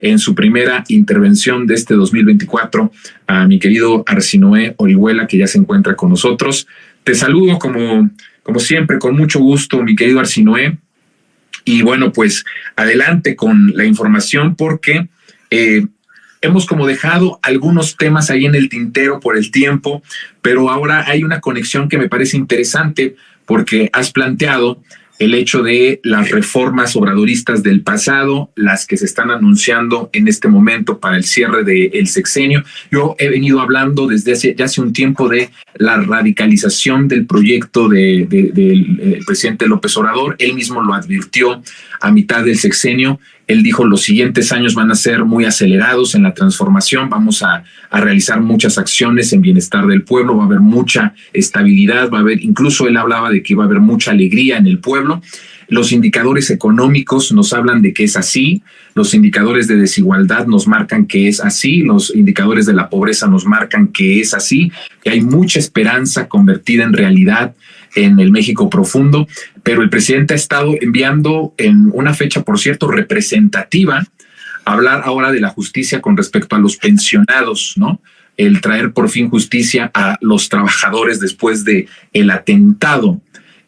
en su primera intervención de este 2024 a mi querido Arsinoé Orihuela, que ya se encuentra con nosotros. Te saludo como siempre, con mucho gusto, mi querido Arsinoé. Y bueno, pues adelante con la información porque hemos como dejado algunos temas ahí en el tintero por el tiempo, pero ahora hay una conexión que me parece interesante porque has planteado el hecho de las reformas obradoristas del pasado, las que se están anunciando en este momento para el cierre del sexenio. Yo he venido hablando desde hace un tiempo de la radicalización del proyecto del presidente López Obrador. Él mismo lo advirtió a mitad del sexenio. Él dijo los siguientes años van a ser muy acelerados en la transformación, vamos a realizar muchas acciones en bienestar del pueblo, va a haber mucha estabilidad, va a haber, incluso él hablaba de que va a haber mucha alegría en el pueblo. Los indicadores económicos nos hablan de que es así, los indicadores de desigualdad nos marcan que es así, los indicadores de la pobreza nos marcan que es así, que hay mucha esperanza convertida en realidad en el México profundo, pero el presidente ha estado enviando en una fecha, por cierto, representativa, hablar ahora de la justicia con respecto a los pensionados, ¿no? El traer por fin justicia a los trabajadores después de el atentado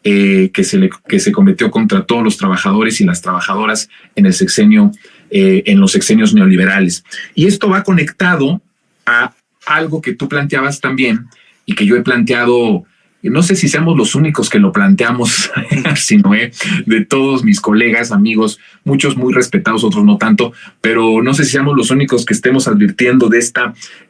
que se cometió contra todos los trabajadores y las trabajadoras en el sexenio, en los sexenios neoliberales. Y esto va conectado a algo que tú planteabas también y que yo he planteado. No sé si seamos los únicos que lo planteamos, sino de todos mis colegas, amigos, muchos muy respetados, otros no tanto, pero no sé si seamos los únicos que estemos advirtiendo de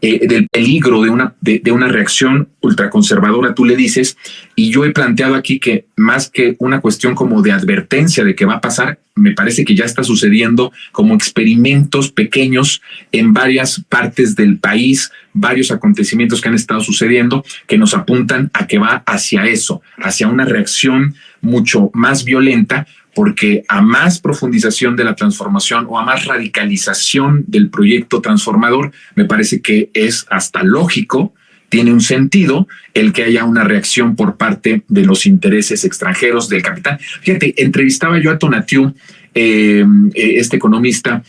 del peligro de una reacción ultraconservadora, tú le dices, y yo he planteado aquí que más que una cuestión como de advertencia de que va a pasar, me parece que ya está sucediendo como experimentos pequeños en varias partes del país, varios acontecimientos que han estado sucediendo que nos apuntan a que va hacia eso, hacia una reacción mucho más violenta, porque a más profundización de la transformación o a más radicalización del proyecto transformador, me parece que es hasta lógico, tiene un sentido el que haya una reacción por parte de los intereses extranjeros del capital. Fíjate, entrevistaba yo a Tonatiuh, este economista,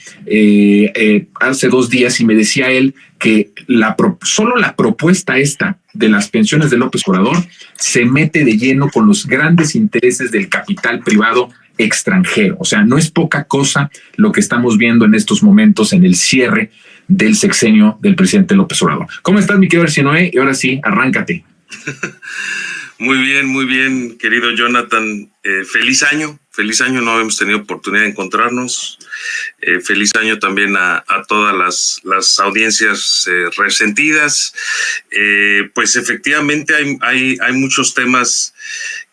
hace 2 días y me decía él que solo la propuesta esta de las pensiones de López Obrador se mete de lleno con los grandes intereses del capital privado extranjero. O sea, no es poca cosa lo que estamos viendo en estos momentos en el cierre del sexenio del presidente López Obrador. ¿Cómo estás, mi querido Arsinoé? Y ahora sí, arráncate. Muy bien, querido Jonathan. Feliz año, no hemos tenido oportunidad de encontrarnos. Feliz año también a todas las audiencias resentidas. Pues efectivamente hay muchos temas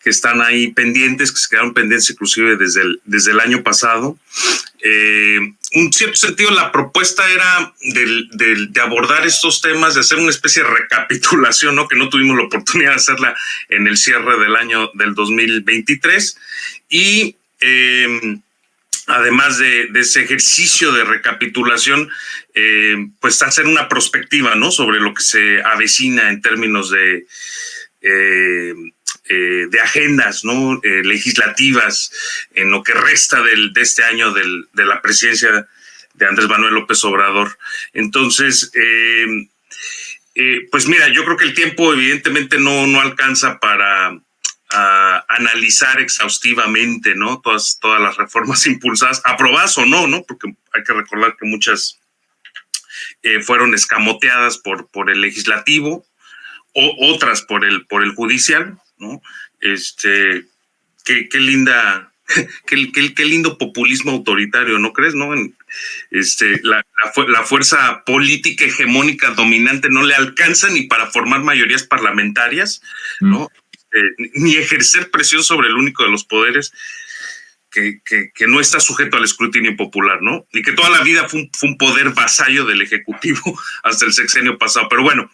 que están ahí pendientes, que se quedaron pendientes inclusive desde el año pasado. Un cierto sentido, la propuesta era de abordar estos temas, de hacer una especie de recapitulación, ¿no? Que no tuvimos la oportunidad de hacerla en el cierre del año del 2023. Y además de ese ejercicio de recapitulación, pues hacer una perspectiva, ¿no? Sobre lo que se avecina en términos de agendas, ¿no? Legislativas en lo que resta de este año de la presidencia de Andrés Manuel López Obrador. Entonces, pues mira, yo creo que el tiempo evidentemente no alcanza para analizar exhaustivamente, ¿no? Todas las reformas impulsadas, aprobadas o no, porque hay que recordar que muchas fueron escamoteadas por el legislativo, o otras por el judicial, ¿no? Qué lindo populismo autoritario, ¿no crees? ¿No? La fuerza política hegemónica dominante no le alcanza ni para formar mayorías parlamentarias, ¿no? Ni ejercer presión sobre el único de los poderes que no está sujeto al escrutinio popular, ¿no? Y que toda la vida fue un poder vasallo del Ejecutivo hasta el sexenio pasado. Pero bueno,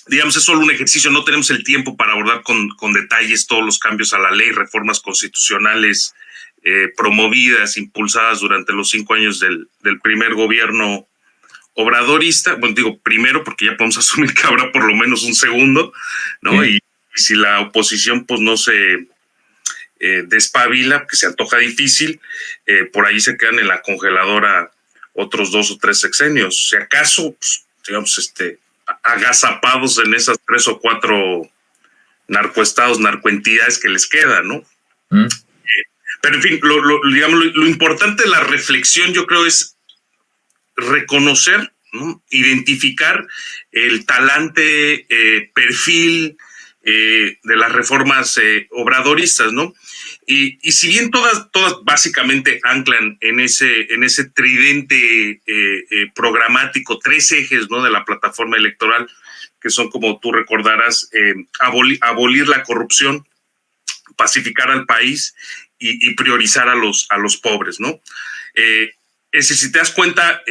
digamos, es solo un ejercicio, no tenemos el tiempo para abordar con detalles todos los cambios a la ley, reformas constitucionales promovidas, impulsadas durante los 5 años del primer gobierno obradorista. Bueno, digo primero porque ya podemos asumir que habrá por lo menos un segundo, ¿no? Y si la oposición pues no se despabila, que se antoja difícil, por ahí se quedan en la congeladora otros 2 o 3 sexenios. Si acaso, pues, digamos, agazapados en esas 3 o 4 narcoestados, narcoentidades que les quedan, ¿no? Pero en fin, digamos, lo importante de la reflexión, yo creo, es reconocer, ¿no? Identificar el talante, perfil de las reformas obradoristas, ¿no? Y si bien todas básicamente anclan en ese tridente programático, 3 ejes, ¿no? De la plataforma electoral, que son, como tú recordarás, abolir la corrupción, pacificar al país y priorizar a los pobres, ¿no? Si te das cuenta,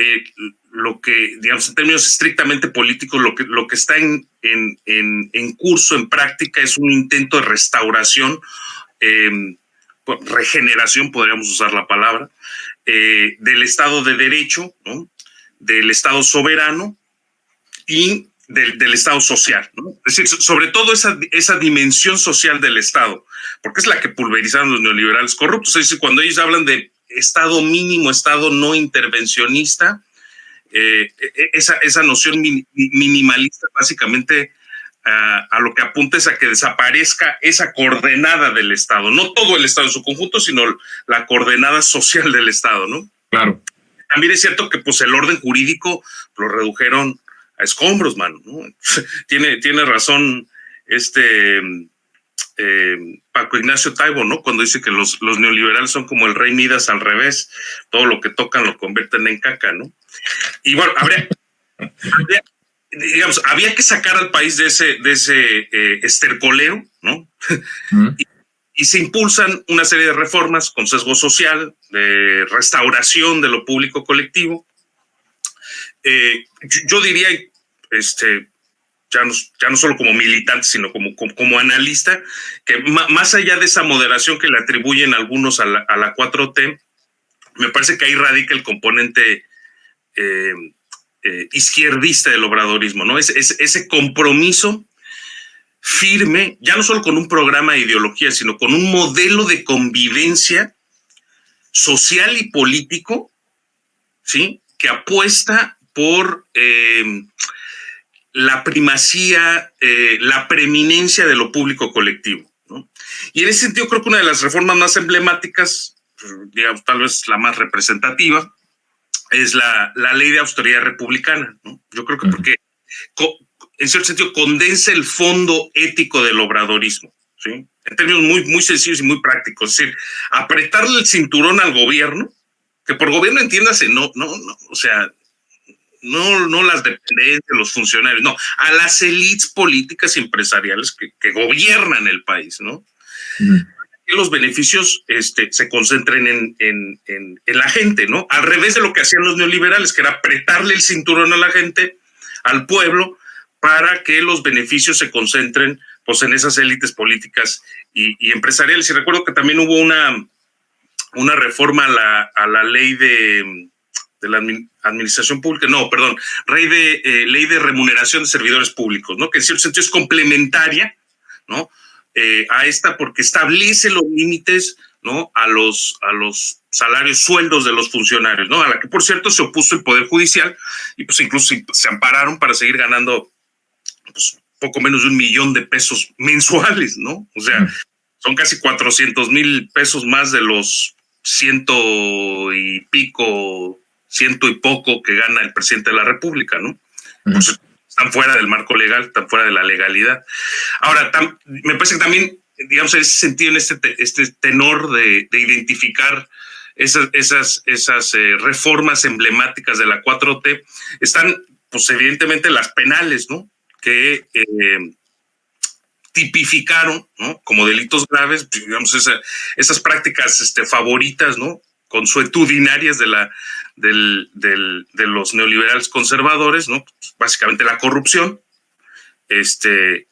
lo que, digamos, en términos estrictamente políticos, lo que está en curso, en práctica, es un intento de restauración, regeneración, podríamos usar la palabra, del Estado de Derecho, ¿no? Del Estado soberano y del Estado social, ¿no? Es decir, sobre todo esa dimensión social del Estado, porque es la que pulverizaron los neoliberales corruptos. Es decir, cuando ellos hablan de Estado mínimo, Estado no intervencionista, esa noción minimalista básicamente a lo que apunta es a que desaparezca esa coordenada del Estado, no todo el Estado en su conjunto, sino la coordenada social del Estado, ¿no? Claro. También es cierto que pues el orden jurídico lo redujeron a escombros, mano, ¿no? Tiene razón Paco Ignacio Taibo, ¿no? Cuando dice que los neoliberales son como el rey Midas al revés, todo lo que tocan lo convierten en caca, ¿no? Y bueno, había que sacar al país de ese estercolero, ¿no? Y se impulsan una serie de reformas con sesgo social, de restauración de lo público colectivo. Yo diría, ya no solo como militante, sino como analista, que más allá de esa moderación que le atribuyen algunos a la 4T, me parece que ahí radica el componente izquierdista del obradorismo, ¿no? Ese compromiso firme, ya no solo con un programa de ideología, sino con un modelo de convivencia social y político, ¿sí? Que apuesta por la primacía, la preeminencia de lo público colectivo, ¿no? Y en ese sentido creo que una de las reformas más emblemáticas, digamos, tal vez la más representativa, es la ley de austeridad republicana, ¿no? Yo creo que porque en cierto sentido condensa el fondo ético del obradorismo, ¿sí? En términos muy, muy sencillos y muy prácticos. Es decir, apretarle el cinturón al gobierno, que por gobierno entiéndase, no, o sea, no las dependencias, los funcionarios, no, a las élites políticas y empresariales que gobiernan el país, ¿no? Que los beneficios se concentren en la gente, ¿no? Al revés de lo que hacían los neoliberales, que era apretarle el cinturón a la gente, al pueblo, para que los beneficios se concentren pues, en esas élites políticas y empresariales. Y recuerdo que también hubo una reforma a la ley de la administración pública, ley de remuneración de servidores públicos, ¿no? Que en cierto sentido es complementaria, ¿no? A esta, porque establece los límites, ¿no? A los salarios, sueldos de los funcionarios, ¿no? A la que, por cierto, se opuso el Poder Judicial y pues incluso se ampararon para seguir ganando pues, poco menos de $1,000,000 de pesos mensuales, ¿no? O sea, son casi 400,000 pesos más de los ciento y poco que gana el presidente de la República, ¿no? Pues, están fuera del marco legal, están fuera de la legalidad. Ahora, me parece que también, digamos, en ese sentido, en este tenor de identificar esas reformas emblemáticas de la 4T, están, pues, evidentemente las penales, ¿no? Que tipificaron, ¿no? Como delitos graves, digamos, esas prácticas favoritas, ¿no? Consuetudinarias de los neoliberales conservadores, ¿no? Básicamente la corrupción, el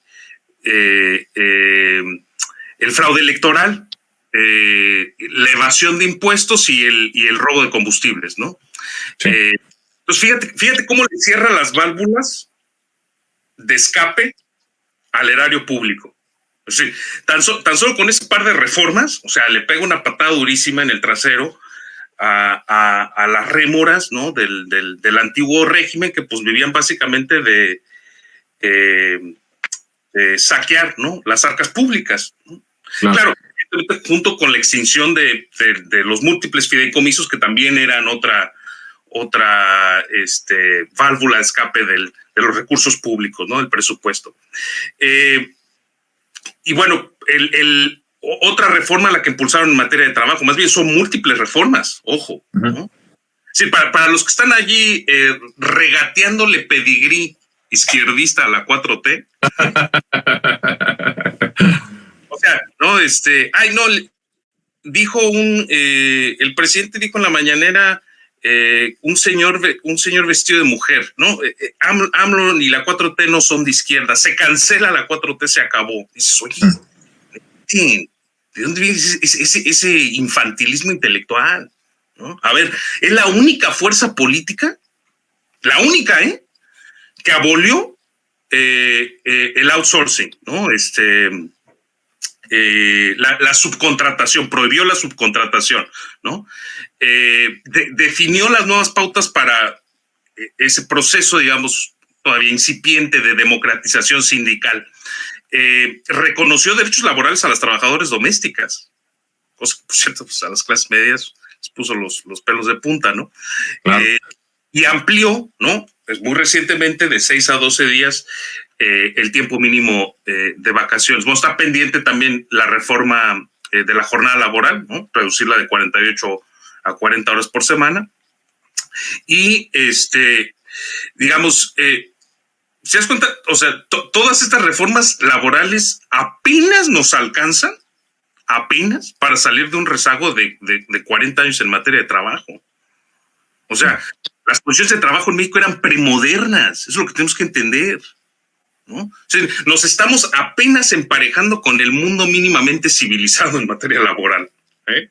fraude electoral, la evasión de impuestos y el robo de combustibles, ¿no? Sí. Entonces, fíjate cómo le cierra las válvulas de escape al erario público, Sí, tan solo con ese par de reformas, o sea, le pega una patada durísima en el trasero a las rémoras, ¿no? Del antiguo régimen, que pues vivían básicamente de saquear, ¿no? Las arcas públicas, ¿no? Claro, junto con la extinción de los múltiples fideicomisos, que también eran otra válvula de escape de los recursos públicos, ¿no? Del presupuesto. Y bueno, otra reforma a la que impulsaron en materia de trabajo, más bien son múltiples reformas, ojo, ¿no? Sí, para los que están allí regateándole pedigrí izquierdista a la 4T. O sea, no, dijo el presidente dijo en la mañanera un señor vestido de mujer, ¿no? AMLO y la 4T no son de izquierda, se cancela la 4T, se acabó. Dices, oye, ¿de dónde viene ese infantilismo intelectual? ¿No? A ver, es la única fuerza política, la única, que abolió el outsourcing, ¿no? La subcontratación, prohibió la subcontratación, ¿no? Definió las nuevas pautas para ese proceso, digamos, todavía incipiente de democratización sindical. Reconoció derechos laborales a las trabajadoras domésticas, cosa que, por cierto, pues a las clases medias les puso los pelos de punta, ¿no? Claro. Y amplió, ¿no? Pues muy recientemente, de 6 a 12 días, el tiempo mínimo de vacaciones. Bueno, está pendiente también la reforma de la jornada laboral, ¿no? Reducirla de 48 a 40 horas por semana. Y, digamos, ¿se das cuenta? O sea, todas estas reformas laborales apenas nos alcanzan, apenas, para salir de un rezago de 40 años en materia de trabajo. O sea, las condiciones de trabajo en México eran premodernas, eso es lo que tenemos que entender, ¿no? O sea, nos estamos apenas emparejando con el mundo mínimamente civilizado en materia laboral, ¿eh?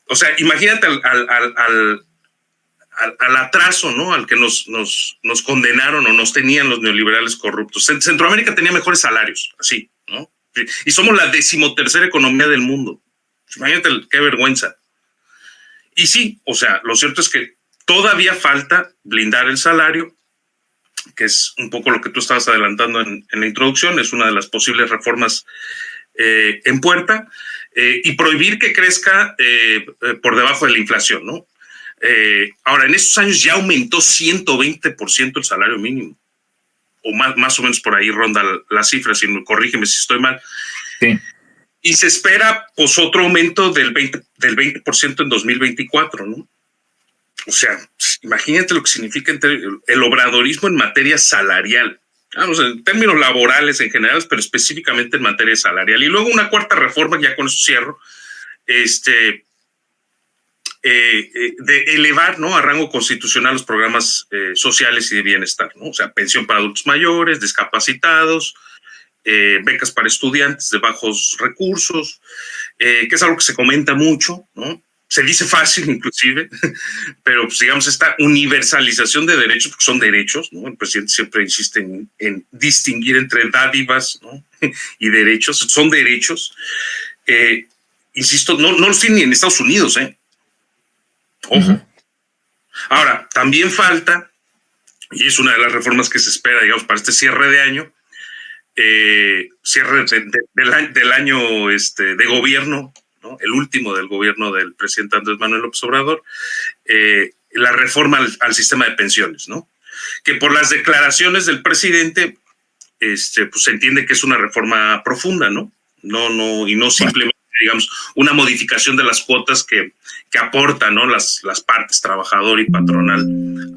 O sea, imagínate al atraso, ¿no? Al que nos condenaron o nos tenían los neoliberales corruptos. Centroamérica tenía mejores salarios, así, ¿no? Y somos la 13ª economía del mundo. Imagínate qué vergüenza. Y sí, o sea, lo cierto es que todavía falta blindar el salario, que es un poco lo que tú estabas adelantando en la introducción, es una de las posibles reformas en puerta, y prohibir que crezca por debajo de la inflación, ¿no? Ahora, en estos años ya aumentó 120% el salario mínimo, o más o menos por ahí ronda la cifra, corrígeme si estoy mal. Sí. Y se espera pues otro aumento del 20% en 2024, ¿no? O sea, imagínate lo que significa el obradorismo en materia salarial. Vamos, en términos laborales en general, pero específicamente en materia salarial. Y luego una cuarta reforma, ya con eso cierro, de elevar, ¿no?, a rango constitucional los programas sociales y de bienestar, ¿no? O sea, pensión para adultos mayores, discapacitados, becas para estudiantes de bajos recursos, que es algo que se comenta mucho, ¿no? Se dice fácil inclusive, pero pues, digamos, esta universalización de derechos, porque son derechos, ¿no? El presidente siempre insiste en distinguir entre dádivas, ¿no?, y derechos, son derechos. Insisto, no los tienen ni en Estados Unidos, Ojo. Ahora, también falta, y es una de las reformas que se espera, digamos, para este cierre de año, cierre del año de gobierno, ¿no?, el último del gobierno del presidente Andrés Manuel López Obrador, la reforma al sistema de pensiones, ¿no? Que por las declaraciones del presidente, pues se entiende que es una reforma profunda, ¿no? Y no simplemente, digamos, una modificación de las cuotas que aportan, ¿no?, las partes, trabajador y patronal,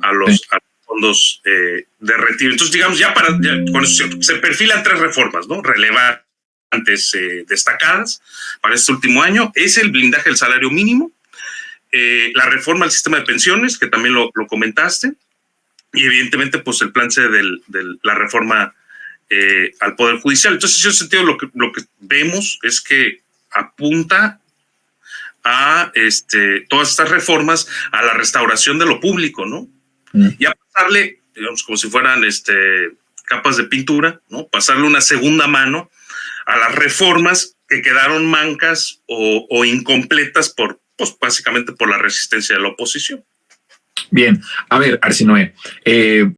a los fondos de retiro. Entonces, digamos, con eso se perfilan 3 reformas, ¿no?, relevantes, destacadas para este último año. Es el blindaje del salario mínimo, la reforma al sistema de pensiones, que también lo comentaste, y evidentemente pues el plan C de la reforma al Poder Judicial. Entonces, en ese sentido, lo que vemos es que apunta a todas estas reformas a la restauración de lo público, ¿no? Y a pasarle, digamos, como si fueran capas de pintura, ¿no? Pasarle una segunda mano a las reformas que quedaron mancas o incompletas por, pues, básicamente por la resistencia de la oposición. Bien, a ver, Arsinoe,